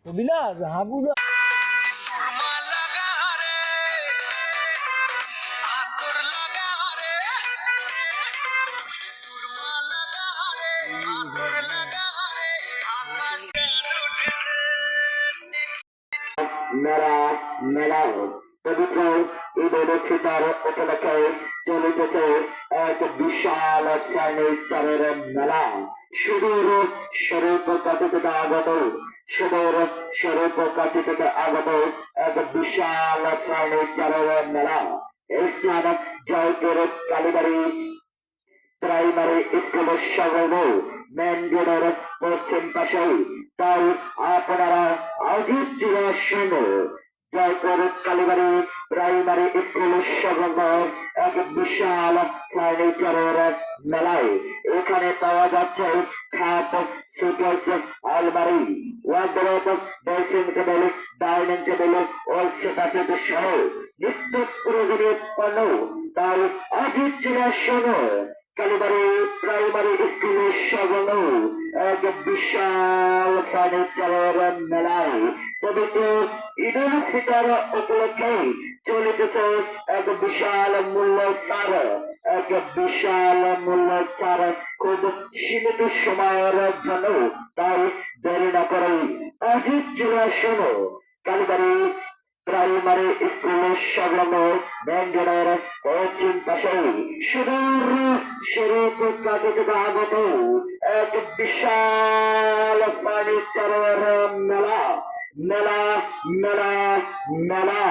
বিলাস হাবুলা মেলা মেলা পবিত্র ঈদ উল ফিতর উপলক্ষে চলিতেছে এক বিশাল ফার্নিচারের মেলা। সুদূর শরীফকাঠি থেকে আগত সুদূর শরীফকাঠি থেকে আগত এক বিশাল ফার্নিচারের মেলা। স্থান জয়পুর কালীবাড়ি প্রাইমারি স্কুলের সংলগ্ন মেন রোডের পশ্চিম পাশে। তাই আপনারা আজই চলে আসুন জয়পুর কালীবাড়ি প্রাইমারি স্কুলের সংলগ্ন এক বিশাল ফার্নিচারের মেলায়। এখানে পাওয়া যাচ্ছে খাট, সুকেস, আলমারি, wardrobe, dressing table, dining table ও সোফা সেট সহ নিত্য প্রয়োজনীয় পণ্য। তাই আজই চলে আসুন কালীবাড়ি প্রাইমারি স্কুলের সংলগ্ন এক বিশাল ফার্নিচারের মেলায়। পবিত্র ঈদ উল ফিতর উপলক্ষে চলিতেছে এক বিশাল মূল্য ছাড়। এক বিশাল মূল্য ছাড় খুব সীমিত সময়ের জন্য। তাই দেরি না করে আজই চলে আসুন কালীবাড়ি প্রাইমারি স্কুলের সংলগ্ন মেন রোডের পশ্চিম পাশে সুদূর শরীফকাঠি থেকে আগত এক বিশাল ফার্নিচারের মেলা মেলা মেলা মেলা।